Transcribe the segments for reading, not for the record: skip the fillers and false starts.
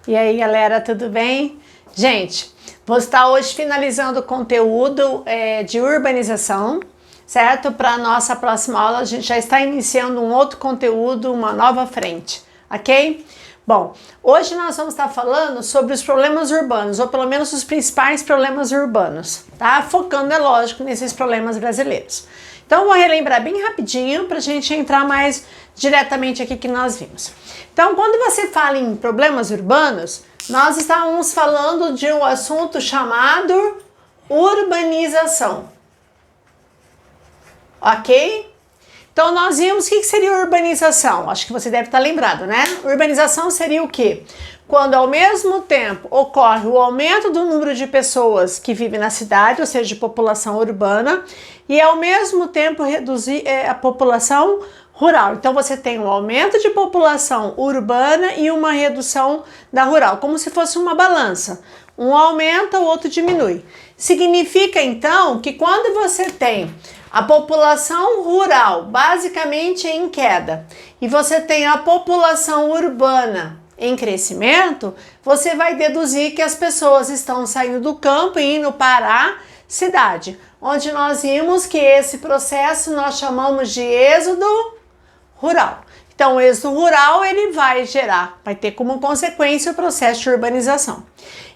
E aí, galera, tudo bem? Gente, vou estar hoje finalizando o conteúdo de urbanização, certo? Para a nossa próxima aula, a gente já está iniciando um outro conteúdo, uma nova frente, ok? Bom, hoje nós vamos estar falando sobre os problemas urbanos, ou pelo menos os principais problemas urbanos, tá? Focando, é lógico, nesses problemas brasileiros. Então, vou relembrar bem rapidinho para a gente entrar mais diretamente aqui que nós vimos. Então, quando você fala em problemas urbanos, nós estávamos falando de um assunto chamado urbanização. Ok? Então, nós vimos o que seria urbanização. Acho que você deve estar lembrado, né? Urbanização seria o quê? Quando ao mesmo tempo ocorre o aumento do número de pessoas que vivem na cidade, ou seja, de população urbana, e ao mesmo tempo reduzir a população rural. Então você tem um aumento de população urbana e uma redução da rural, como se fosse uma balança. Um aumenta, o outro diminui. Significa então que quando você tem a população rural basicamente em queda e você tem a população urbana em crescimento, você vai deduzir que as pessoas estão saindo do campo e indo para a cidade, onde nós vimos que esse processo nós chamamos de êxodo rural. Então, o êxodo rural ele vai ter como consequência o processo de urbanização.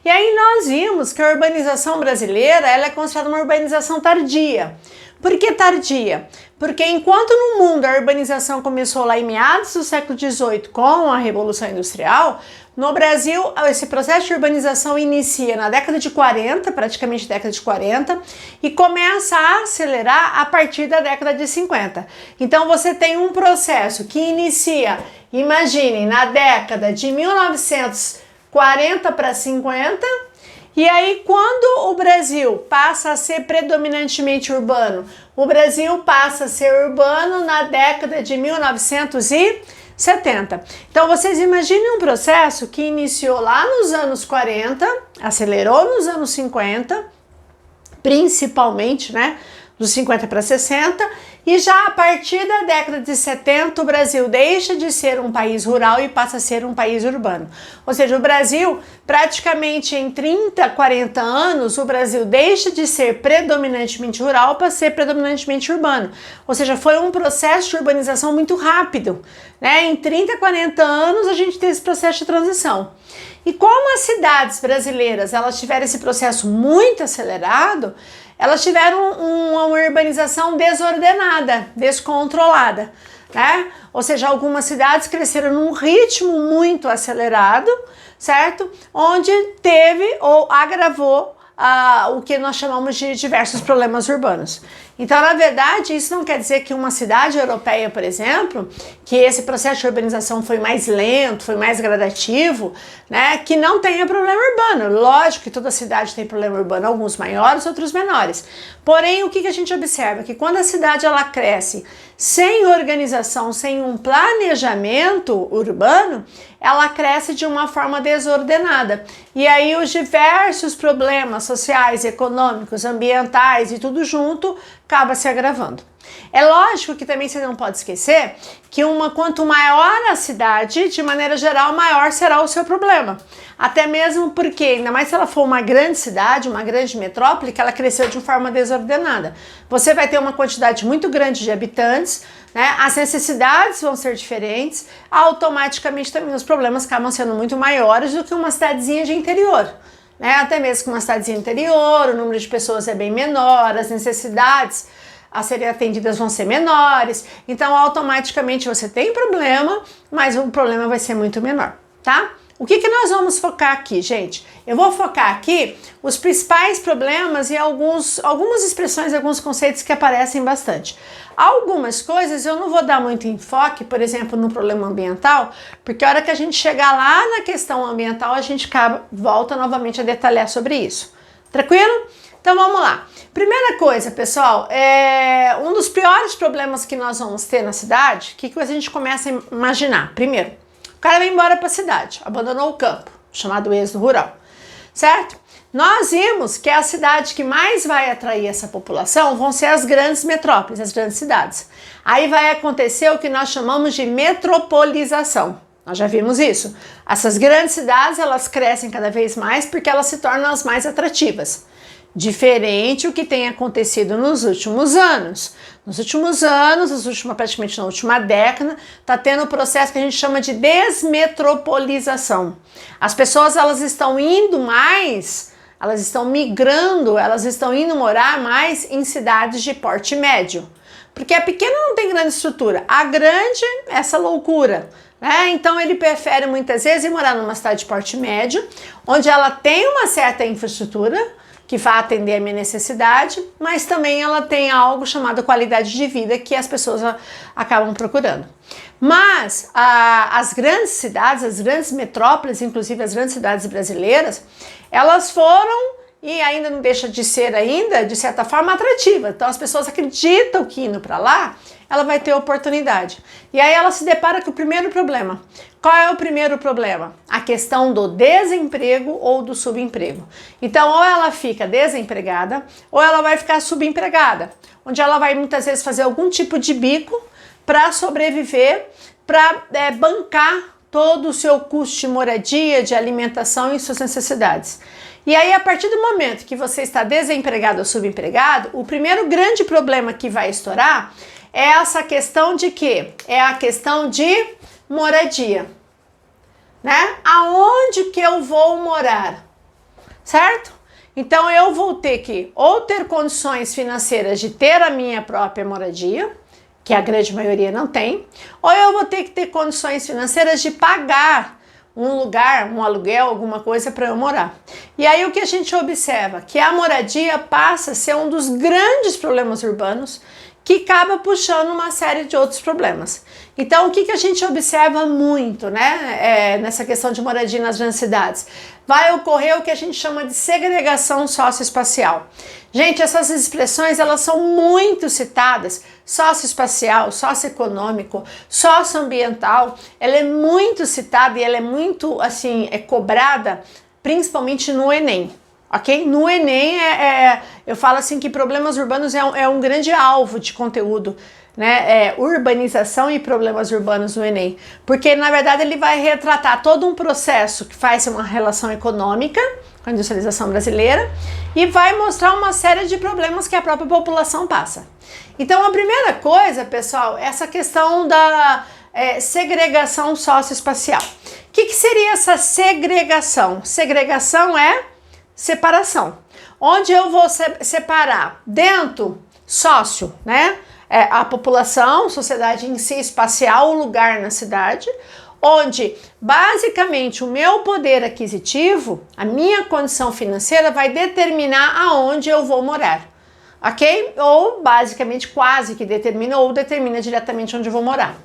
E aí nós vimos que a urbanização brasileira ela é considerada uma urbanização tardia. Por que tardia? Porque enquanto no mundo a urbanização começou lá em meados do século XVIII com a Revolução Industrial, no Brasil esse processo de urbanização inicia na década de 40, praticamente década de 40, e começa a acelerar a partir da década de 50. Então você tem um processo que inicia, imaginem, na década de 1940 para 50, e aí, quando o Brasil passa a ser predominantemente urbano, o Brasil passa a ser urbano na década de 1970. Então, vocês imaginem um processo que iniciou lá nos anos 40, acelerou nos anos 50, principalmente, né, dos 50 para 60, e já a partir da década de 70 o Brasil deixa de ser um país rural e passa a ser um país urbano. Ou seja, o Brasil praticamente em 30, 40 anos, o Brasil deixa de ser predominantemente rural para ser predominantemente urbano. Ou seja, foi um processo de urbanização muito rápido, né? Em 30, 40 anos a gente tem esse processo de transição. E como as cidades brasileiras elas tiveram esse processo muito acelerado, elas tiveram uma urbanização desordenada, descontrolada, né? Ou seja, algumas cidades cresceram num ritmo muito acelerado, certo? Onde teve ou agravou o que nós chamamos de diversos problemas urbanos. Então, na verdade, isso não quer dizer que uma cidade europeia, por exemplo, que esse processo de urbanização foi mais lento, foi mais gradativo, né, que não tenha problema urbano. Lógico que toda cidade tem problema urbano, alguns maiores, outros menores. Porém, o que a gente observa? Que quando a cidade ela cresce sem organização, sem um planejamento urbano, ela cresce de uma forma desordenada. E aí os diversos problemas sociais, econômicos, ambientais e tudo junto acaba se agravando. É lógico que também você não pode esquecer que quanto maior a cidade, de maneira geral, maior será o seu problema. Até mesmo porque, ainda mais se ela for uma grande cidade, uma grande metrópole, que ela cresceu de forma desordenada. Você vai ter uma quantidade muito grande de habitantes, né? As necessidades vão ser diferentes, automaticamente também os problemas acabam sendo muito maiores do que uma cidadezinha de interior. Né? Até mesmo com uma cidadezinha interior, o número de pessoas é bem menor, as necessidades a serem atendidas vão ser menores, então automaticamente você tem problema, mas o problema vai ser muito menor, tá? O que nós vamos focar aqui, gente? Eu vou focar aqui os principais problemas e algumas expressões, alguns conceitos que aparecem bastante. Algumas coisas eu não vou dar muito enfoque, por exemplo, no problema ambiental, porque a hora que a gente chegar lá na questão ambiental, a gente volta novamente a detalhar sobre isso. Tranquilo? Então vamos lá. Primeira coisa, pessoal, um dos piores problemas que nós vamos ter na cidade, o que a gente começa a imaginar? Primeiro, o cara vai embora para a cidade, abandonou o campo, chamado êxodo rural, certo? Nós vimos que a cidade que mais vai atrair essa população vão ser as grandes metrópoles, as grandes cidades. Aí vai acontecer o que nós chamamos de metropolização. Nós já vimos isso. Essas grandes cidades, elas crescem cada vez mais porque elas se tornam as mais atrativas. Diferente o que tem acontecido nos últimos anos. Nos últimos anos, praticamente na última década, está tendo o processo que a gente chama de desmetropolização. As pessoas, elas estão indo mais, elas estão migrando, elas estão indo morar mais em cidades de porte médio. Porque a pequena não tem grande estrutura, a grande é essa loucura. Então ele prefere muitas vezes ir morar numa cidade de porte médio, onde ela tem uma certa infraestrutura, que vai atender a minha necessidade, mas também ela tem algo chamado qualidade de vida que as pessoas acabam procurando. Mas as grandes cidades, as grandes metrópoles, inclusive as grandes cidades brasileiras, elas foram e ainda não deixa de ser ainda, de certa forma, atrativa. Então as pessoas acreditam que indo para lá, ela vai ter oportunidade. E aí ela se depara com o primeiro problema. Qual é o primeiro problema? A questão do desemprego ou do subemprego. Então, ou ela fica desempregada, ou ela vai ficar subempregada, onde ela vai muitas vezes fazer algum tipo de bico para sobreviver, para bancar todo o seu custo de moradia, de alimentação e suas necessidades. E aí, a partir do momento que você está desempregado ou subempregado, o primeiro grande problema que vai estourar é essa questão de quê? É a questão de moradia, né? Aonde que eu vou morar, certo? Então eu vou ter que ou ter condições financeiras de ter a minha própria moradia, que a grande maioria não tem, ou eu vou ter que ter condições financeiras de pagar um lugar, um aluguel, alguma coisa para eu morar. E aí o que a gente observa? Que a moradia passa a ser um dos grandes problemas urbanos que acaba puxando uma série de outros problemas. Então, o que a gente observa muito, né, nessa questão de moradia nas grandes cidades? Vai ocorrer o que a gente chama de segregação socioespacial. Gente, essas expressões, elas são muito citadas, socioespacial, socioeconômico, socioambiental, ela é muito citada e ela é muito, assim, cobrada, principalmente no Enem. Ok? No Enem, eu falo assim que problemas urbanos é um grande alvo de conteúdo, né? Urbanização e problemas urbanos no Enem. Porque, na verdade, ele vai retratar todo um processo que faz uma relação econômica com a industrialização brasileira e vai mostrar uma série de problemas que a própria população passa. Então, a primeira coisa, pessoal, é essa questão da segregação socioespacial. O que seria essa segregação? Segregação é separação, onde eu vou separar dentro sócio, né? A população, sociedade em si, espacial, o lugar na cidade, onde basicamente o meu poder aquisitivo, a minha condição financeira vai determinar aonde eu vou morar, ok? Ou basicamente quase que determina ou determina diretamente onde eu vou morar.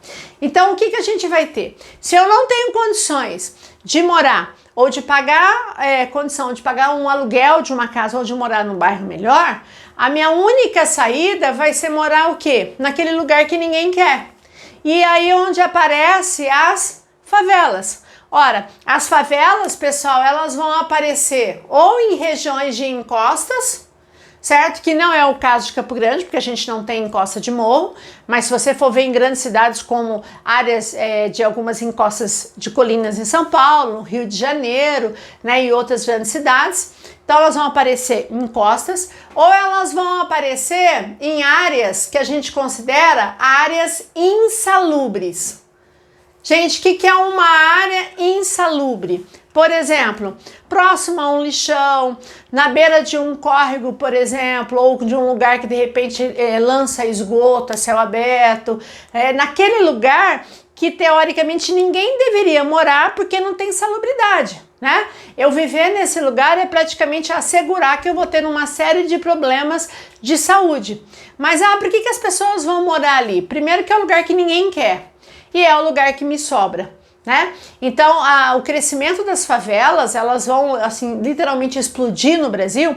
Então o que a gente vai ter? Se eu não tenho condições de morar ou de pagar condição de pagar um aluguel de uma casa ou de morar num bairro melhor, a minha única saída vai ser morar o quê? Naquele lugar que ninguém quer. E aí onde aparecem as favelas. Ora, as favelas, pessoal, elas vão aparecer ou em regiões de encostas, certo? Que não é o caso de Campo Grande, porque a gente não tem encosta de morro, mas se você for ver em grandes cidades como áreas de algumas encostas de colinas em São Paulo, no Rio de Janeiro, né, e outras grandes cidades, então elas vão aparecer em encostas, ou elas vão aparecer em áreas que a gente considera áreas insalubres. Gente, o que é uma área insalubre? Por exemplo, próximo a um lixão, na beira de um córrego, por exemplo, ou de um lugar que de repente lança esgoto a céu aberto, naquele lugar que teoricamente ninguém deveria morar porque não tem salubridade, né? Eu viver nesse lugar é praticamente assegurar que eu vou ter uma série de problemas de saúde. Mas por que as pessoas vão morar ali? Primeiro que é um lugar que ninguém quer e é o lugar que me sobra, né? Então, o crescimento das favelas, elas vão, assim, literalmente explodir no Brasil,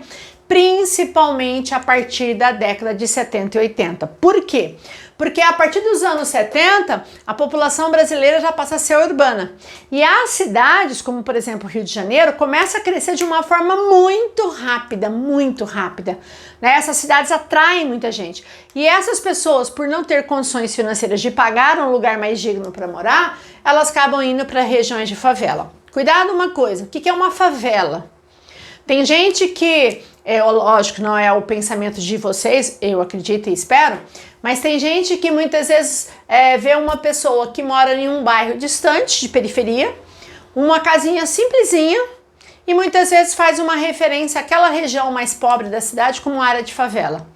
principalmente a partir da década de 70 e 80. Por quê? Porque a partir dos anos 70, a população brasileira já passa a ser urbana. E as cidades, como por exemplo o Rio de Janeiro, começa a crescer de uma forma muito rápida, muito rápida. Né? Essas cidades atraem muita gente. E essas pessoas, por não ter condições financeiras de pagar um lugar mais digno para morar, elas acabam indo para regiões de favela. Cuidado uma coisa, o que é uma favela? Tem gente que, lógico, não é o pensamento de vocês, eu acredito e espero, mas tem gente que muitas vezes vê uma pessoa que mora em um bairro distante, de periferia, uma casinha simplesinha, e muitas vezes faz uma referência àquela região mais pobre da cidade como área de favela,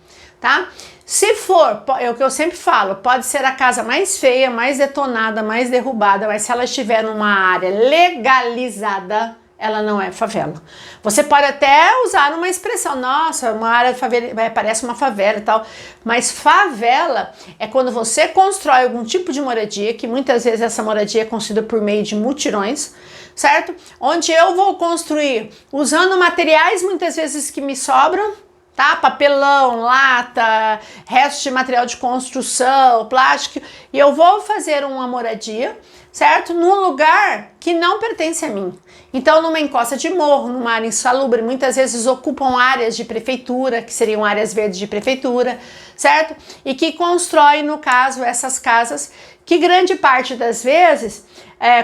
tá? Se for, é o que eu sempre falo, pode ser a casa mais feia, mais detonada, mais derrubada, mas se ela estiver numa área legalizada, ela não é favela. Você pode até usar uma expressão, nossa, uma área de favela, parece uma favela e tal, mas favela é quando você constrói algum tipo de moradia, que muitas vezes essa moradia é construída por meio de mutirões, certo? Onde eu vou construir usando materiais muitas vezes que me sobram, tá? Papelão, lata, restos de material de construção, plástico, e eu vou fazer uma moradia, certo? Num lugar que não pertence a mim. Então, numa encosta de morro, numa área insalubre, muitas vezes ocupam áreas de prefeitura, que seriam áreas verdes de prefeitura, certo? E que constrói, no caso, essas casas, que grande parte das vezes,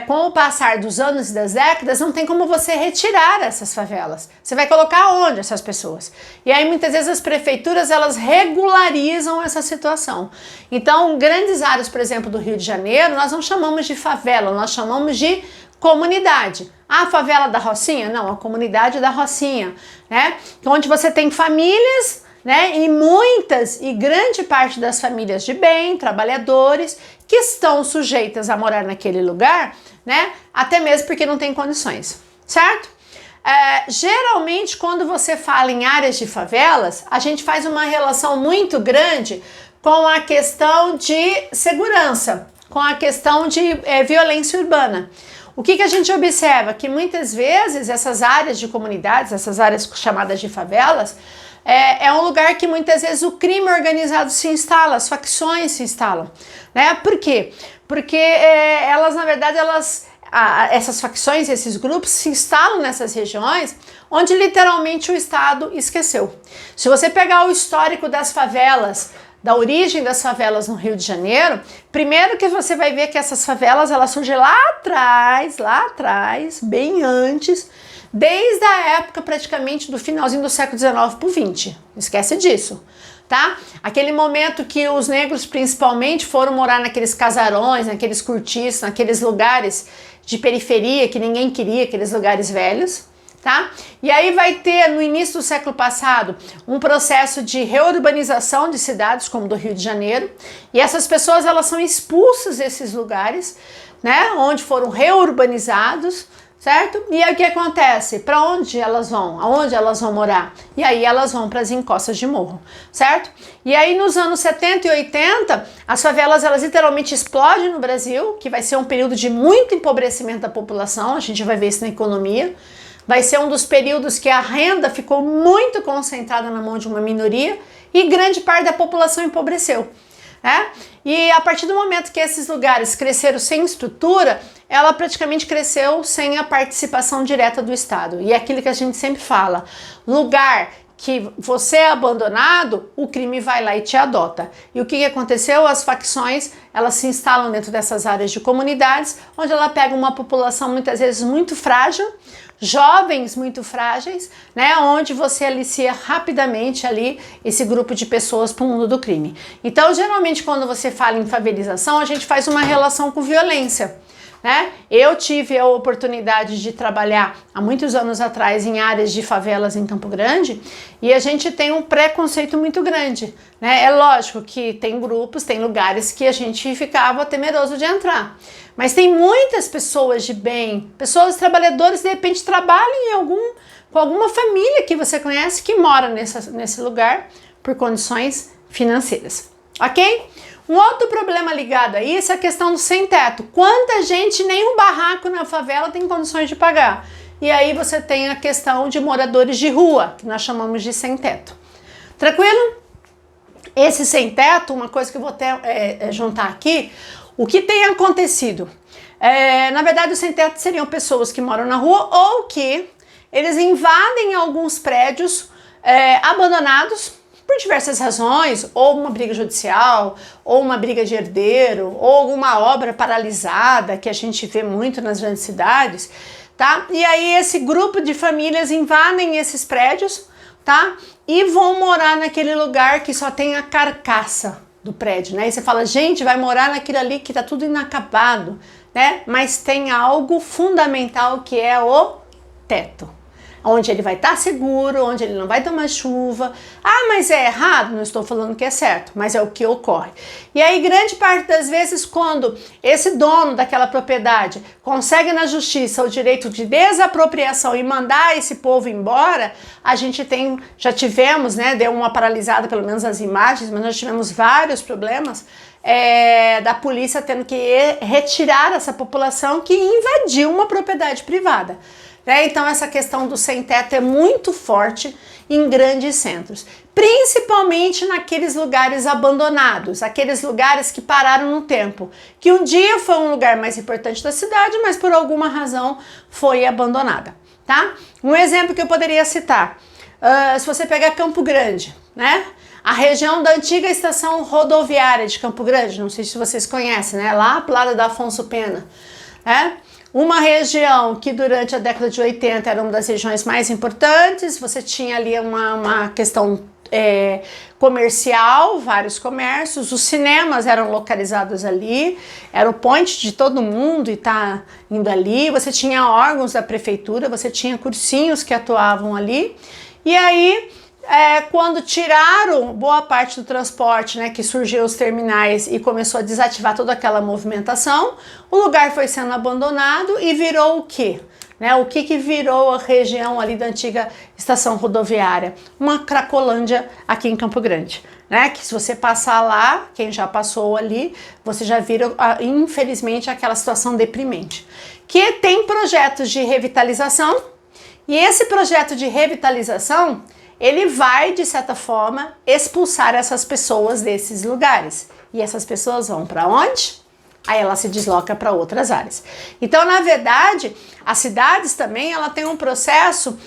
com o passar dos anos e das décadas, não tem como você retirar essas favelas. Você vai colocar onde essas pessoas? E aí, muitas vezes, as prefeituras, elas regularizam essa situação. Então, grandes áreas, por exemplo, do Rio de Janeiro, nós não chamamos de favela, nós chamamos de comunidade. A favela da Rocinha? Não, a comunidade da Rocinha, né? Onde você tem famílias, né? E muitas e grande parte das famílias de bem, trabalhadores, que estão sujeitas a morar naquele lugar, né? Até mesmo porque não tem condições, certo? Geralmente, quando você fala em áreas de favelas, a gente faz uma relação muito grande com a questão de segurança, com a questão de violência urbana. O que a gente observa? Que muitas vezes essas áreas de comunidades, essas áreas chamadas de favelas, é um lugar que muitas vezes o crime organizado se instala, as facções se instalam, né? Por quê? Porque elas, na verdade, essas facções, esses grupos se instalam nessas regiões onde literalmente o Estado esqueceu. Se você pegar o histórico das favelas, da origem das favelas no Rio de Janeiro, primeiro que você vai ver que essas favelas, elas surgem lá atrás, bem antes, desde a época praticamente do finalzinho do século XIX para o XX. Esquece disso, tá? Aquele momento que os negros principalmente foram morar naqueles casarões, naqueles cortiços, naqueles lugares de periferia que ninguém queria, aqueles lugares velhos, tá? E aí vai ter, no início do século passado, um processo de reurbanização de cidades como do Rio de Janeiro, e essas pessoas, elas são expulsas desses lugares, né, onde foram reurbanizados, certo? E aí o que acontece? Para onde elas vão? Aonde elas vão morar? E aí elas vão para as encostas de morro, certo? E aí nos anos 70 e 80, as favelas, elas literalmente explodem no Brasil, que vai ser um período de muito empobrecimento da população, a gente vai ver isso na economia. Vai ser um dos períodos que a renda ficou muito concentrada na mão de uma minoria e grande parte da população empobreceu, né? E a partir do momento que esses lugares cresceram sem estrutura, ela praticamente cresceu sem a participação direta do Estado. E é aquilo que a gente sempre fala, lugar que você é abandonado, o crime vai lá e te adota. E o que aconteceu? As facções, elas se instalam dentro dessas áreas de comunidades, onde ela pega uma população muitas vezes muito frágil, jovens muito frágeis, né, onde você alicia rapidamente ali esse grupo de pessoas para o mundo do crime. Então, geralmente, quando você fala em favelização, a gente faz uma relação com violência, né? Eu tive a oportunidade de trabalhar há muitos anos atrás em áreas de favelas em Campo Grande e a gente tem um preconceito muito grande, né? É lógico que tem grupos, tem lugares que a gente ficava temeroso de entrar, mas tem muitas pessoas de bem, pessoas trabalhadoras, de repente trabalham com alguma família que você conhece que mora nesse lugar por condições financeiras, ok? Um outro problema ligado a isso é a questão do sem-teto. Quanta gente, nem um barraco na favela tem condições de pagar. e aí você tem a questão de moradores de rua, que nós chamamos de sem-teto. Tranquilo? Esse sem-teto, uma coisa que eu vou até juntar aqui, o que tem acontecido? Na verdade, os sem-teto seriam pessoas que moram na rua ou que eles invadem alguns prédios abandonados por diversas razões, ou uma briga judicial, ou uma briga de herdeiro, ou alguma obra paralisada, que a gente vê muito nas grandes cidades, tá? E aí esse grupo de famílias invadem esses prédios, tá? E vão morar naquele lugar que só tem a carcaça do prédio, né? E você fala, gente, vai morar naquilo ali que tá tudo inacabado, né? Mas tem algo fundamental que é o teto, onde ele vai estar seguro, onde ele não vai tomar chuva. Ah, mas é errado? Não estou falando que é certo, mas é o que ocorre. E aí, grande parte das vezes, quando esse dono daquela propriedade consegue na justiça o direito de desapropriação e mandar esse povo embora, a gente já tivemos, né, deu uma paralisada, pelo menos as imagens, mas nós tivemos vários problemas da polícia tendo que retirar essa população que invadiu uma propriedade privada. Então essa questão do sem-teto é muito forte em grandes centros, principalmente naqueles lugares abandonados, aqueles lugares que pararam no tempo, que um dia foi um lugar mais importante da cidade, mas por alguma razão foi abandonada, tá? Um exemplo que eu poderia citar, se você pegar Campo Grande, né? A região da antiga estação rodoviária de Campo Grande, não sei se vocês conhecem, né? Lá pro lado da Afonso Pena, né? Uma região que durante a década de 80 era uma das regiões mais importantes, você tinha ali uma questão comercial, vários comércios, os cinemas eram localizados ali, era o point de todo mundo e tá indo ali, você tinha órgãos da prefeitura, você tinha cursinhos que atuavam ali, e aí quando tiraram boa parte do transporte, né, que surgiu os terminais e começou a desativar toda aquela movimentação, o lugar foi sendo abandonado e virou o quê? O que virou a região ali da antiga estação rodoviária? Uma cracolândia aqui em Campo Grande, né? Que se você passar lá, quem já passou ali, você já vira, infelizmente, aquela situação deprimente. Que tem projetos de revitalização, e esse projeto de revitalização ele vai, de certa forma, expulsar essas pessoas desses lugares. E essas pessoas vão para onde? Aí ela se desloca para outras áreas. Então, na verdade, as cidades também ela tem um processo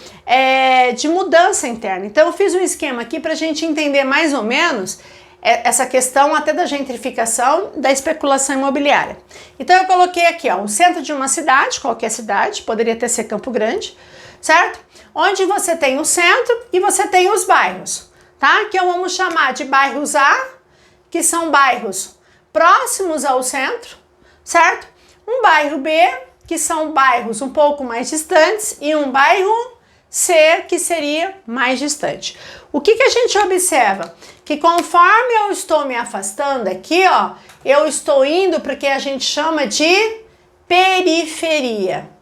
de mudança interna. Então, eu fiz um esquema aqui para a gente entender mais ou menos essa questão até da gentrificação, da especulação imobiliária. Então, eu coloquei aqui, o centro de uma cidade, qualquer cidade, poderia até ser Campo Grande, certo? Onde você tem o centro e você tem os bairros, tá? Que vamos chamar de bairros A, que são bairros próximos ao centro, certo? Um bairro B, que são bairros um pouco mais distantes, e um bairro C, que seria mais distante. O que a gente observa? Que conforme eu estou me afastando aqui, eu estou indo para o que a gente chama de periferia.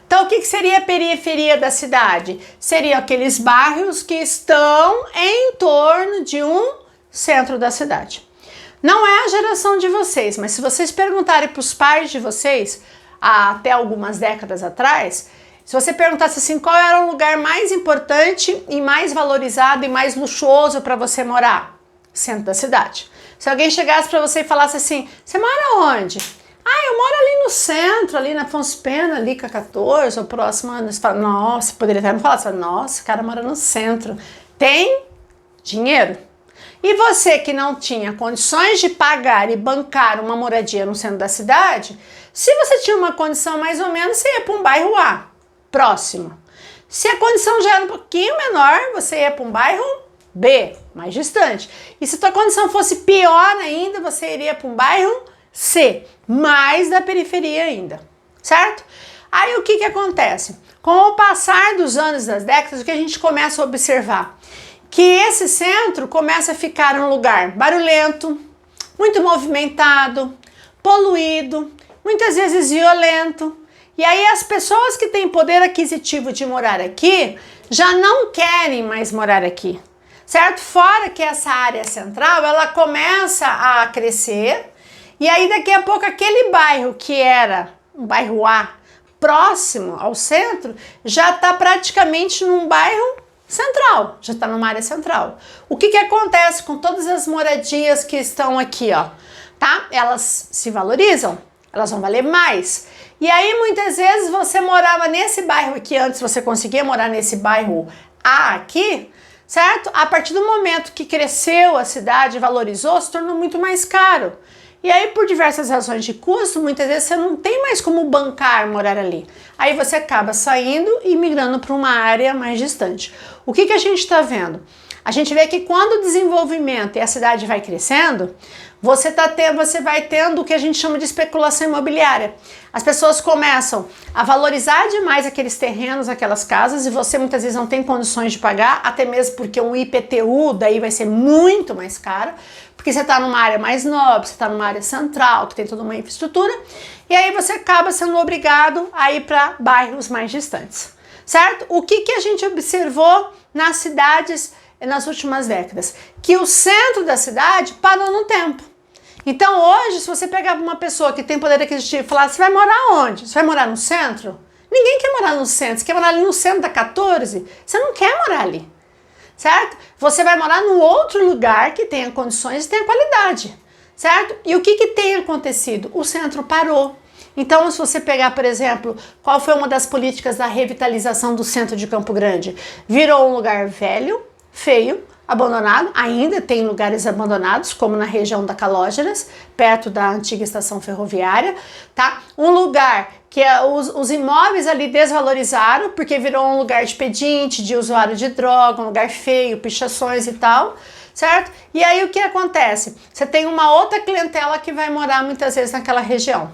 Então, o que seria a periferia da cidade? Seriam aqueles bairros que estão em torno de um centro da cidade. Não é a geração de vocês, mas se vocês perguntarem para os pais de vocês, até algumas décadas atrás, se você perguntasse assim, qual era o lugar mais importante e mais valorizado e mais luxuoso para você morar? Centro da cidade. Se alguém chegasse para você e falasse assim, você mora onde? Eu moro ali no centro, ali na Afonso Pena, ali com a 14, ou próximo. Você fala, nossa, poderia até me falar, você fala, nossa, o cara mora no centro. Tem dinheiro? E você que não tinha condições de pagar e bancar uma moradia no centro da cidade, se você tinha uma condição mais ou menos, você ia para um bairro A, próximo. Se a condição já era um pouquinho menor, você ia para um bairro B, mais distante. E se a tua condição fosse pior ainda, você iria para um bairro C, mais da periferia ainda, certo? Aí o que acontece? Com o passar dos anos, das décadas, o que a gente começa a observar? Que esse centro começa a ficar um lugar barulhento, muito movimentado, poluído, muitas vezes violento. E aí as pessoas que têm poder aquisitivo de morar aqui já não querem mais morar aqui, certo? Fora que essa área central, ela começa a crescer, e aí daqui a pouco aquele bairro que era um bairro A, próximo ao centro, já está praticamente num bairro central, já está numa área central. O que acontece com todas as moradias que estão aqui, ó, tá? Elas se valorizam, elas vão valer mais. E aí, muitas vezes, você morava nesse bairro aqui, antes você conseguia morar nesse bairro A aqui, certo? A partir do momento que cresceu a cidade, valorizou, se tornou muito mais caro. E aí, por diversas razões de custo, muitas vezes você não tem mais como bancar morar ali. Aí você acaba saindo e migrando para uma área mais distante. O que a gente está vendo? A gente vê que quando o desenvolvimento e a cidade vai crescendo, você vai tendo o que a gente chama de especulação imobiliária. As pessoas começam a valorizar demais aqueles terrenos, aquelas casas, e você muitas vezes não tem condições de pagar, até mesmo porque um IPTU daí vai ser muito mais caro, porque você está numa área mais nobre, você está numa área central, que tem toda uma infraestrutura, e aí você acaba sendo obrigado a ir para bairros mais distantes, certo? O que a gente observou nas cidades nas últimas décadas? Que o centro da cidade parou no tempo. Então hoje, se você pegar uma pessoa que tem poder aquisitivo e falar, você vai morar onde? Você vai morar no centro? Ninguém quer morar no centro. Você quer morar ali no centro da 14? Você não quer morar ali, certo? Você vai morar num outro lugar que tenha condições e tenha qualidade, certo? E o que tem acontecido? O centro parou. Então, se você pegar, por exemplo, qual foi uma das políticas da revitalização do centro de Campo Grande? Virou um lugar velho, feio, abandonado, ainda tem lugares abandonados, como na região da Calógeras, perto da antiga estação ferroviária, tá? Um lugar que os imóveis ali desvalorizaram, porque virou um lugar de pedinte, de usuário de droga, um lugar feio, pichações e tal, certo? E aí o que acontece? Você tem uma outra clientela que vai morar muitas vezes naquela região.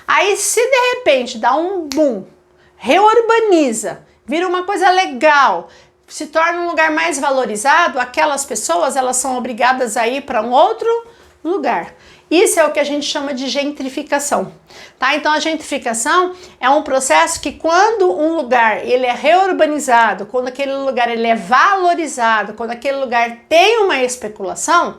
Aí se de repente dá um boom, reurbaniza, vira uma coisa legal, se torna um lugar mais valorizado, aquelas pessoas elas são obrigadas a ir para um outro lugar. Isso é o que a gente chama de gentrificação, tá? Então a gentrificação é um processo que quando um lugar ele é reurbanizado, quando aquele lugar ele é valorizado, quando aquele lugar tem uma especulação,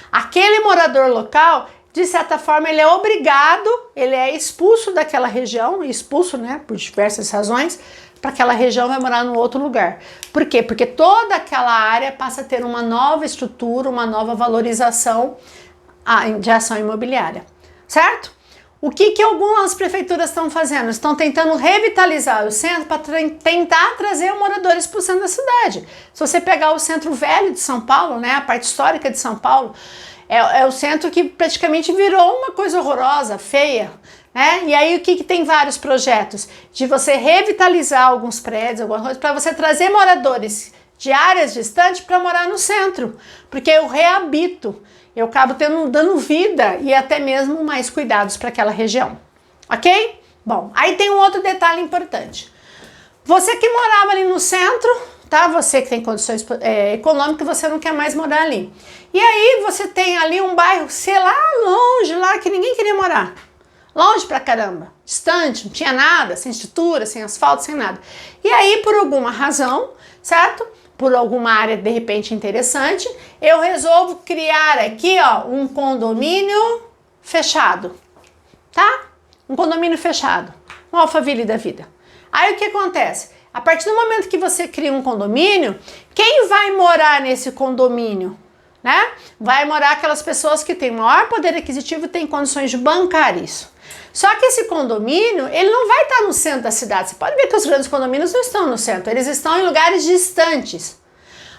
aquele morador local, de certa forma, ele é obrigado, ele é expulso daquela região, expulso, né, por diversas razões, para aquela região vai morar num outro lugar. Por quê? Porque toda aquela área passa a ter uma nova estrutura, uma nova valorização de ação imobiliária, certo? O que algumas prefeituras estão fazendo? Estão tentando revitalizar o centro para tentar trazer moradores para o centro da cidade. Se você pegar o centro velho de São Paulo, né, a parte histórica de São Paulo, é o centro que praticamente virou uma coisa horrorosa, feia, né? E aí o que tem vários projetos de você revitalizar alguns prédios, alguma coisa, para você trazer moradores de áreas distantes para morar no centro, porque eu reabito, eu acabo dando vida e até mesmo mais cuidados para aquela região, ok? Bom, aí tem um outro detalhe importante. Você que morava ali no centro, tá? Você que tem condições econômicas, você não quer mais morar ali. E aí você tem ali um bairro, sei lá, longe, lá que ninguém queria morar. Longe pra caramba, distante, não tinha nada, sem estrutura, sem asfalto, sem nada. E aí, por alguma razão, certo? Por alguma área de repente interessante, eu resolvo criar aqui, ó, um condomínio fechado, tá? Um condomínio fechado, um Alphaville da vida. Aí o que acontece? A partir do momento que você cria um condomínio, quem vai morar nesse condomínio? Né? Vai morar aquelas pessoas que têm maior poder aquisitivo e têm condições de bancar isso. Só que esse condomínio, ele não vai estar no centro da cidade. Você pode ver que os grandes condomínios não estão no centro, eles estão em lugares distantes.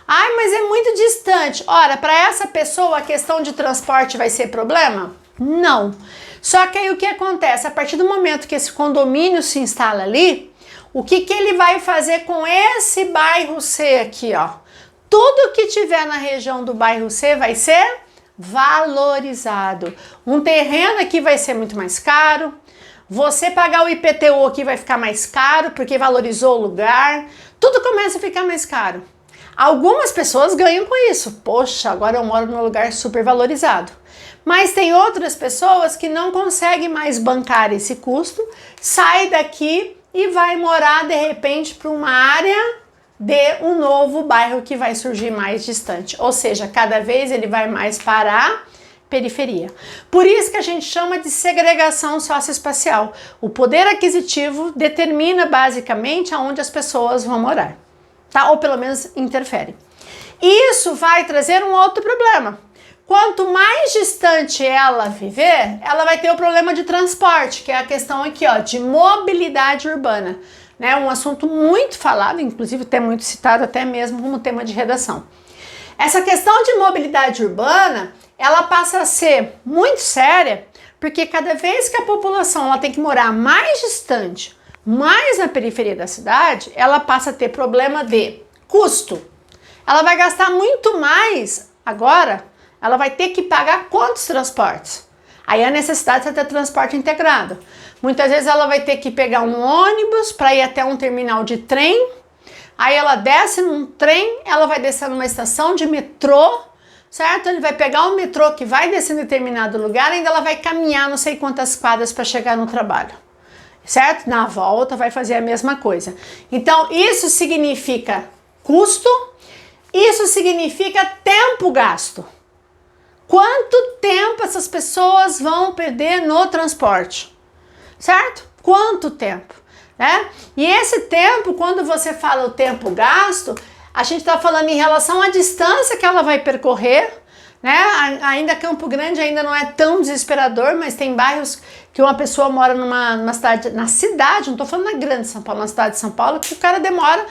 Ai, mas é muito distante. Ora, para essa pessoa a questão de transporte vai ser problema? Não. Só que aí o que acontece? A partir do momento que esse condomínio se instala ali, o que ele vai fazer com esse bairro C aqui, ó? Tudo que tiver na região do bairro C vai ser valorizado. Um terreno aqui vai ser muito mais caro. Você pagar o IPTU aqui vai ficar mais caro porque valorizou o lugar. Tudo começa a ficar mais caro. Algumas pessoas ganham com isso. Poxa, agora eu moro num lugar super valorizado. Mas tem outras pessoas que não conseguem mais bancar esse custo, sai daqui e vai morar de repente para uma área de um novo bairro que vai surgir mais distante. Ou seja, cada vez ele vai mais parar periferia. Por isso que a gente chama de segregação socioespacial. O poder aquisitivo determina basicamente aonde as pessoas vão morar, tá? Ou pelo menos interfere. Isso vai trazer um outro problema. Quanto mais distante ela viver, ela vai ter o problema de transporte, que é a questão aqui, ó, de mobilidade urbana, né? Um assunto muito falado, inclusive até muito citado até mesmo como tema de redação. Essa questão de mobilidade urbana, ela passa a ser muito séria, porque cada vez que a população ela tem que morar mais distante, mais na periferia da cidade, ela passa a ter problema de custo. Ela vai gastar muito mais agora, ela vai ter que pagar quantos transportes? Aí a necessidade de ter transporte integrado. Muitas vezes ela vai ter que pegar um ônibus para ir até um terminal de trem, aí ela desce num trem, ela vai descer numa estação de metrô, certo? Ele vai pegar um metrô que vai descer em determinado lugar, ainda ela vai caminhar não sei quantas quadras para chegar no trabalho, certo? Na volta vai fazer a mesma coisa. Então isso significa custo, isso significa tempo gasto. Quanto tempo essas pessoas vão perder no transporte, certo? Quanto tempo, né? E esse tempo, quando você fala o tempo gasto, a gente está falando em relação à distância que ela vai percorrer, né? Ainda Campo Grande ainda não é tão desesperador, mas tem bairros que uma pessoa mora numa cidade, na cidade, não estou falando na grande São Paulo, na cidade de São Paulo, que o cara demora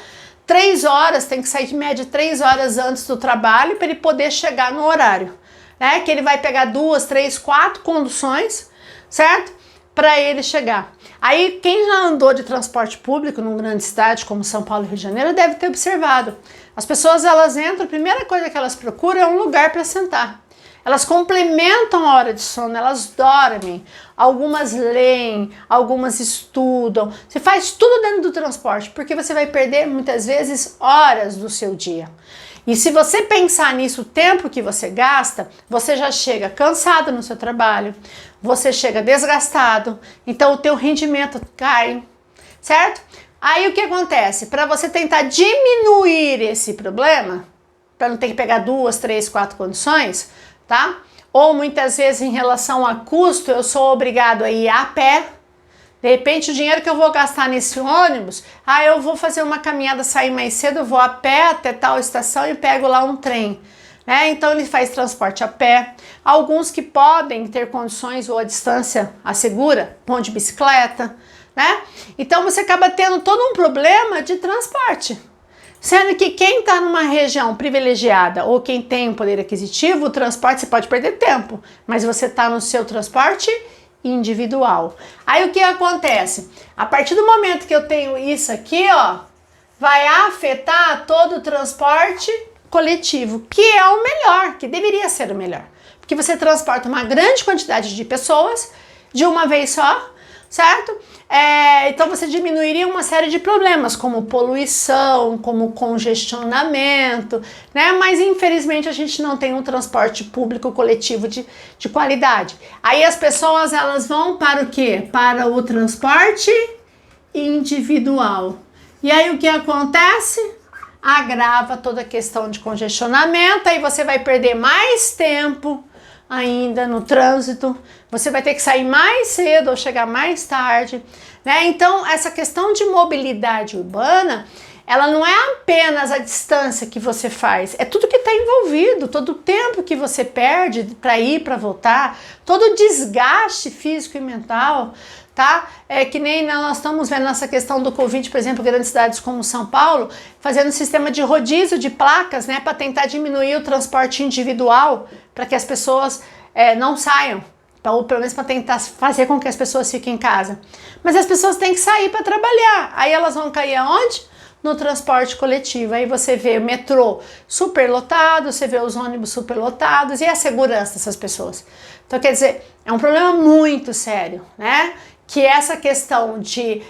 3 horas, tem que sair de média 3 horas antes do trabalho para ele poder chegar no horário. Né, que ele vai pegar 2, 3, 4 conduções, certo? Para ele chegar. Aí quem já andou de transporte público numa grande cidade como São Paulo e Rio de Janeiro deve ter observado. As pessoas elas entram, a primeira coisa que elas procuram é um lugar para sentar. Elas complementam a hora de sono, elas dormem, algumas leem, algumas estudam. Você faz tudo dentro do transporte, porque você vai perder muitas vezes horas do seu dia. E se você pensar nisso, o tempo que você gasta, você já chega cansado no seu trabalho, você chega desgastado, então o teu rendimento cai, certo? Aí o que acontece? Para você tentar diminuir esse problema, para não ter que pegar 2, 3, 4 condições, tá? Ou muitas vezes em relação a custo, eu sou obrigado a ir a pé. De repente o dinheiro que eu vou gastar nesse ônibus, eu vou fazer uma caminhada, sair mais cedo, eu vou a pé até tal estação e pego lá um trem, né? Então ele faz transporte a pé. Alguns que podem ter condições ou a distância assegura, vão de bicicleta, né? Então você acaba tendo todo um problema de transporte. Sendo que quem está numa região privilegiada ou quem tem um poder aquisitivo, o transporte você pode perder tempo, mas você está no seu transporte individual. Aí o que acontece? A partir do momento que eu tenho isso aqui, ó, vai afetar todo o transporte coletivo, que é o melhor, que deveria ser o melhor. Porque você transporta uma grande quantidade de pessoas de uma vez só, certo? Então você diminuiria uma série de problemas, como poluição, como congestionamento, né? Mas infelizmente a gente não tem um transporte público coletivo de qualidade. Aí as pessoas elas vão para o quê? Para o transporte individual. E aí o que acontece? Agrava toda a questão de congestionamento, aí você vai perder mais tempo ainda no trânsito, você vai ter que sair mais cedo ou chegar mais tarde, né? Então, essa questão de mobilidade urbana, ela não é apenas a distância que você faz, é tudo que está envolvido, todo o tempo que você perde para ir, para voltar, todo o desgaste físico e mental, tá? É que nem nós estamos vendo essa questão do Covid, por exemplo, grandes cidades como São Paulo, fazendo um sistema de rodízio de placas, né, para tentar diminuir o transporte individual, para que as pessoas não saiam, ou pelo menos para tentar fazer com que as pessoas fiquem em casa. Mas as pessoas têm que sair para trabalhar, aí elas vão cair aonde? No transporte coletivo. Aí você vê o metrô superlotado, você vê os ônibus superlotados e a segurança dessas pessoas. Então, quer dizer, é um problema muito sério, né? Que essa questão de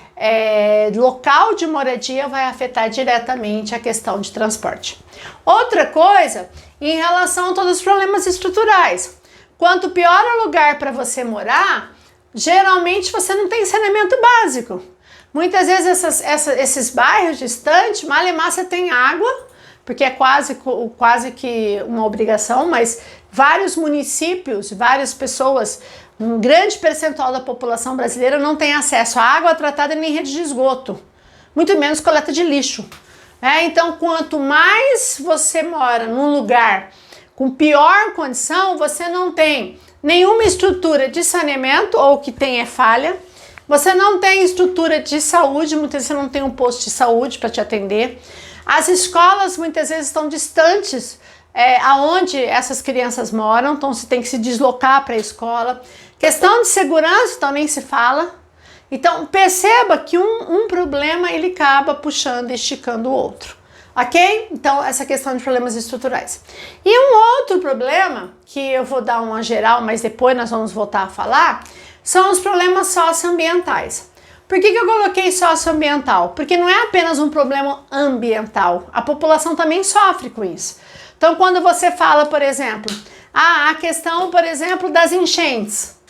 local de moradia vai afetar diretamente a questão de transporte. Outra coisa, em relação a todos os problemas estruturais. Quanto pior o lugar para você morar, geralmente você não tem saneamento básico. Muitas vezes esses bairros distantes, Malemar você tem água, porque é quase que uma obrigação, mas vários municípios, várias pessoas, um grande percentual da população brasileira não tem acesso à água tratada nem rede de esgoto, muito menos coleta de lixo. Então, quanto mais você mora num lugar com pior condição, você não tem nenhuma estrutura de saneamento, ou o que tem é falha, você não tem estrutura de saúde, muitas vezes você não tem um posto de saúde para te atender, as escolas muitas vezes estão distantes aonde essas crianças moram, então você tem que se deslocar para a escola. Questão de segurança, então nem se fala. Então perceba que um problema ele acaba puxando e esticando o outro, ok? Então essa questão de problemas estruturais. E um outro problema, que eu vou dar uma geral, mas depois nós vamos voltar a falar, são os problemas socioambientais. Por que eu coloquei socioambiental? Porque não é apenas um problema ambiental, a população também sofre com isso. Então quando você fala, por exemplo, a questão, por exemplo, das enchentes.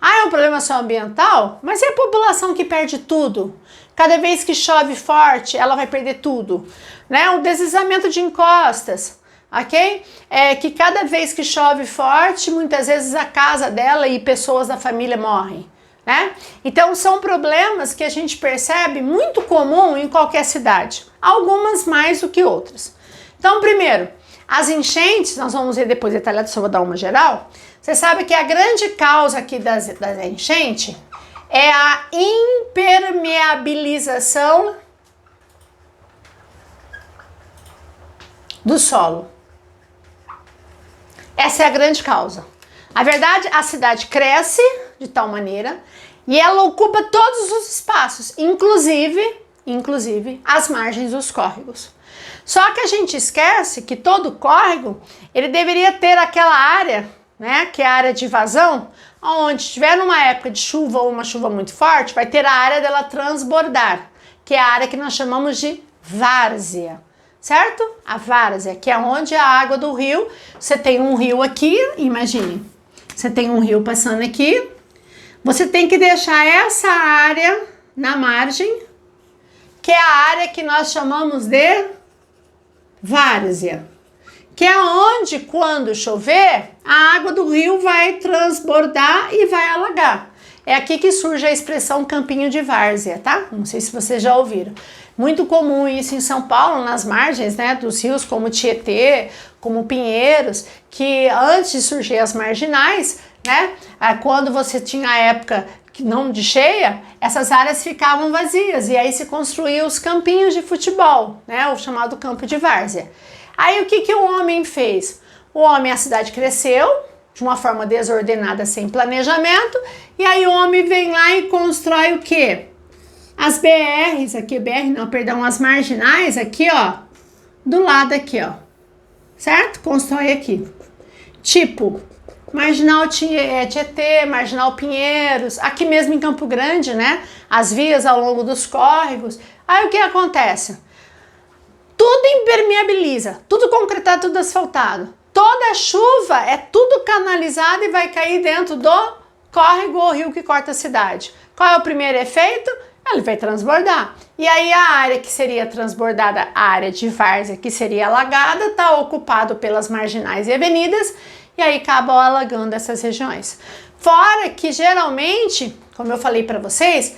É um problema só ambiental? Mas e a população que perde tudo? Cada vez que chove forte, ela vai perder tudo. O deslizamento de encostas, ok? Que cada vez que chove forte, muitas vezes a casa dela e pessoas da família morrem. Então são problemas que a gente percebe muito comum em qualquer cidade. Algumas mais do que outras. Então, primeiro, as enchentes, nós vamos ver depois detalhado, só vou dar uma geral. Você sabe que a grande causa aqui das enchentes é a impermeabilização do solo. Essa é a grande causa. A verdade, a cidade cresce de tal maneira e ela ocupa todos os espaços, inclusive as margens dos córregos. Só que a gente esquece que todo córrego, ele deveria ter aquela área, que é a área de vazão, onde tiver numa época de chuva ou uma chuva muito forte, vai ter a área dela transbordar, que é a área que nós chamamos de várzea, certo? A várzea, que é onde a água do rio, você tem um rio aqui, imagine, você tem um rio passando aqui, você tem que deixar essa área na margem, que é a área que nós chamamos de várzea, que é onde, quando chover, a água do rio vai transbordar e vai alagar. É aqui que surge a expressão campinho de várzea, tá? Não sei se vocês já ouviram. Muito comum isso em São Paulo, nas margens, dos rios como Tietê, como Pinheiros, que antes de surgir as marginais, quando você tinha a época não de cheia, essas áreas ficavam vazias e aí se construíam os campinhos de futebol, o chamado campo de várzea. Aí o que o homem fez? A cidade cresceu de uma forma desordenada, sem planejamento, e aí o homem vem lá e constrói o quê? As BRs, as marginais aqui, do lado aqui, certo? Constrói aqui. Tipo, Marginal Tietê, Marginal Pinheiros, aqui mesmo em Campo Grande, as vias ao longo dos córregos. Aí o que acontece? Tudo impermeabiliza, tudo concretado, tudo asfaltado. Toda chuva é tudo canalizado e vai cair dentro do córrego ou rio que corta a cidade. Qual é o primeiro efeito? Ele vai transbordar. E aí a área que seria transbordada, a área de várzea que seria alagada, está ocupado pelas marginais e avenidas, e aí acabam alagando essas regiões. Fora que geralmente, como eu falei para vocês,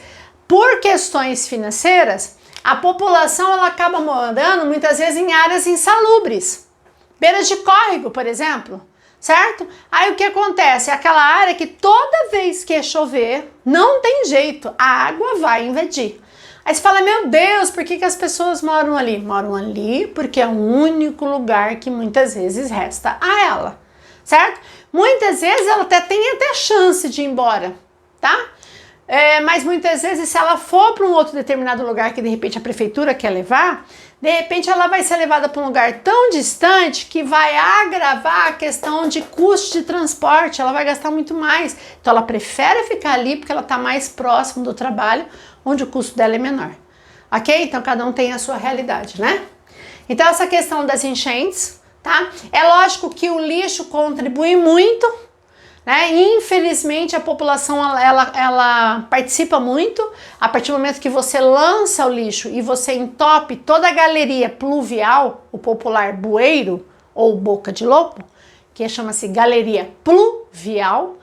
por questões financeiras, a população ela acaba morando muitas vezes em áreas insalubres, beiras de córrego, por exemplo, certo? Aí o que acontece? É aquela área que toda vez que chover, não tem jeito, a água vai invadir. Aí você fala, meu Deus, por que as pessoas moram ali? Moram ali porque é o único lugar que muitas vezes resta a ela, certo? Muitas vezes ela tem até chance de ir embora, tá? Mas muitas vezes se ela for para um outro determinado lugar que de repente a prefeitura quer levar, de repente ela vai ser levada para um lugar tão distante que vai agravar a questão de custo de transporte, ela vai gastar muito mais. Então ela prefere ficar ali porque ela está mais próximo do trabalho, onde o custo dela é menor. Ok? Então cada um tem a sua realidade, Então essa questão das enchentes, tá? É lógico que o lixo contribui muito, Infelizmente a população ela participa muito. A partir do momento que você lança o lixo e você entope toda a galeria pluvial, o popular bueiro ou boca de lobo, que chama-se galeria pluvial,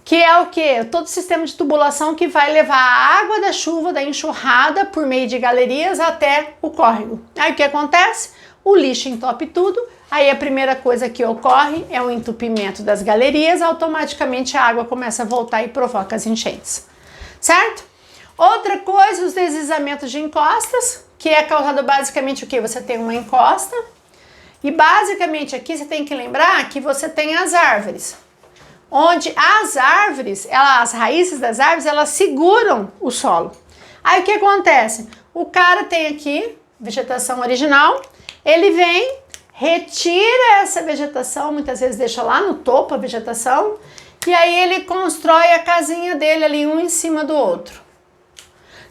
que é o que? Todo o sistema de tubulação que vai levar a água da chuva, da enxurrada, por meio de galerias até o córrego. Aí o que acontece? O lixo entope tudo, aí a primeira coisa que ocorre é o entupimento das galerias, automaticamente a água começa a voltar e provoca as enchentes, certo? Outra coisa, os deslizamentos de encostas, que é causado basicamente o que? Você tem uma encosta e basicamente aqui você tem que lembrar que você tem as árvores, onde as árvores, as raízes das árvores, elas seguram o solo. Aí o que acontece? O cara tem aqui vegetação original, ele vem, retira essa vegetação, muitas vezes deixa lá no topo a vegetação, e aí ele constrói a casinha dele ali um em cima do outro.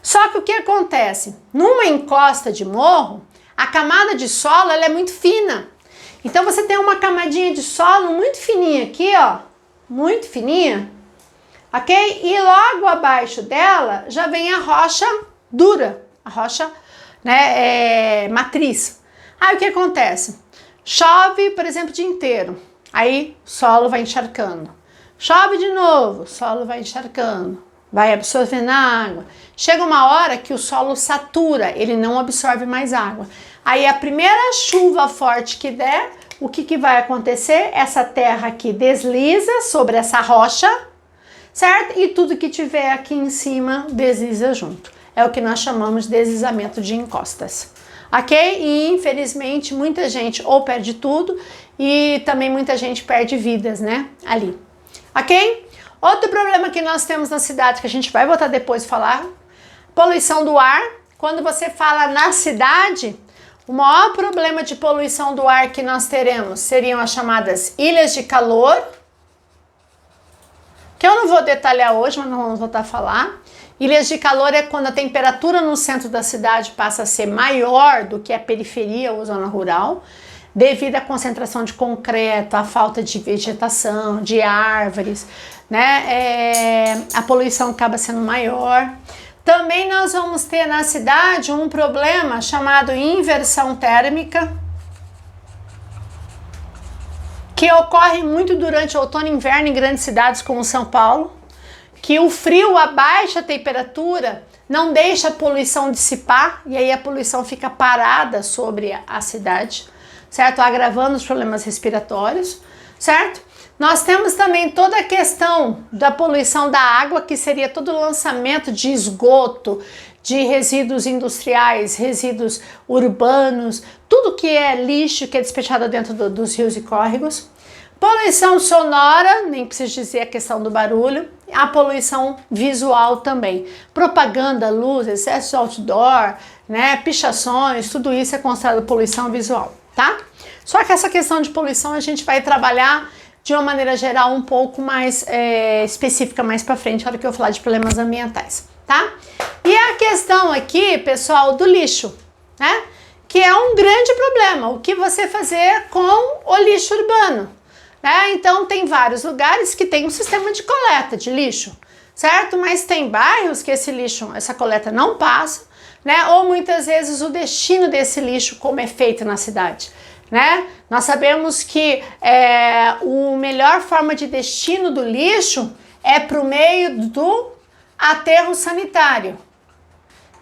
Só que o que acontece? Numa encosta de morro, a camada de solo ela é muito fina. Então você tem uma camadinha de solo muito fininha aqui, ó, muito fininha, ok? E logo abaixo dela já vem a rocha dura, a rocha, né, matriz. Aí o que acontece? Chove, por exemplo, o dia inteiro, aí o solo vai encharcando. Chove de novo, o solo vai encharcando, vai absorvendo a água. Chega uma hora que o solo satura, ele não absorve mais água. Aí a primeira chuva forte que der, o que vai acontecer? Essa terra aqui desliza sobre essa rocha, certo? E tudo que tiver aqui em cima desliza junto. É o que nós chamamos de deslizamento de encostas, ok? E infelizmente muita gente ou perde tudo e também muita gente perde vidas, né? Ali, ok? Outro problema que nós temos na cidade, que a gente vai voltar depois a falar, poluição do ar. Quando você fala na cidade, o maior problema de poluição do ar que nós teremos seriam as chamadas ilhas de calor, que eu não vou detalhar hoje, mas nós vamos voltar a falar. Ilhas de calor é quando a temperatura no centro da cidade passa a ser maior do que a periferia ou zona rural, devido à concentração de concreto, à falta de vegetação, de árvores, né? A poluição acaba sendo maior. Também nós vamos ter na cidade um problema chamado inversão térmica, que ocorre muito durante outono e inverno em grandes cidades como São Paulo, que o frio abaixa a temperatura, não deixa a poluição dissipar, e aí a poluição fica parada sobre a cidade, certo? Agravando os problemas respiratórios, certo? Nós temos também toda a questão da poluição da água, que seria todo o lançamento de esgoto, de resíduos industriais, resíduos urbanos, tudo que é lixo que é despejado dentro dos rios e córregos. Poluição sonora, nem preciso dizer a questão do barulho, a poluição visual também. Propaganda, luz, excesso de outdoor, né, pichações, tudo isso é considerado poluição visual, tá? Só que essa questão de poluição a gente vai trabalhar de uma maneira geral um pouco mais específica mais para frente, na hora que eu falar de problemas ambientais, tá? E a questão aqui, pessoal, do lixo, né? Que é um grande problema, o que você fazer com o lixo urbano, né? Então tem vários lugares que tem um sistema de coleta de lixo, certo? Mas tem bairros que esse lixo, essa coleta não passa, né? Ou muitas vezes o destino desse lixo, como é feito na cidade, né? Nós sabemos que a melhor forma de destino do lixo é para o meio do aterro sanitário,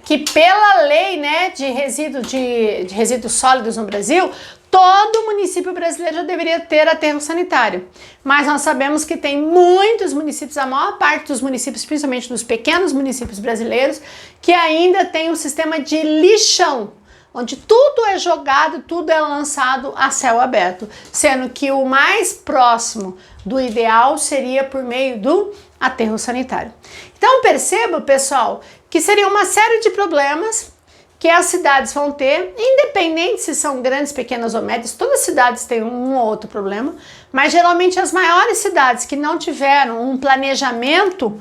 que pela lei, né, de resíduos sólidos no Brasil, todo município brasileiro já deveria ter aterro sanitário. Mas nós sabemos que tem muitos municípios, a maior parte dos municípios, principalmente dos pequenos municípios brasileiros, que ainda tem um sistema de lixão, onde tudo é jogado, tudo é lançado a céu aberto, sendo que o mais próximo do ideal seria por meio do aterro sanitário. Então perceba, pessoal, que seria uma série de problemas que as cidades vão ter, independente se são grandes, pequenas ou médias, todas as cidades têm um ou outro problema, mas geralmente as maiores cidades que não tiveram um planejamento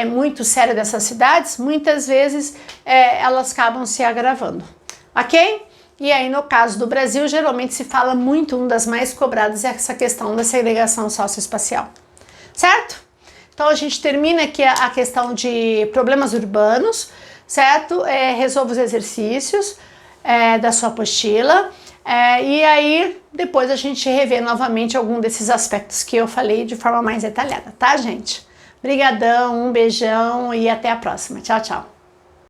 muito sério dessas cidades, muitas vezes elas acabam se agravando. Ok? E aí no caso do Brasil, geralmente se fala muito, uma das mais cobradas é essa questão da segregação socioespacial, certo? Então a gente termina aqui a questão de problemas urbanos, certo? Resolva os exercícios da sua apostila. E aí, depois a gente revê novamente algum desses aspectos que eu falei de forma mais detalhada, tá, gente? Obrigadão, um beijão e até a próxima. Tchau, tchau.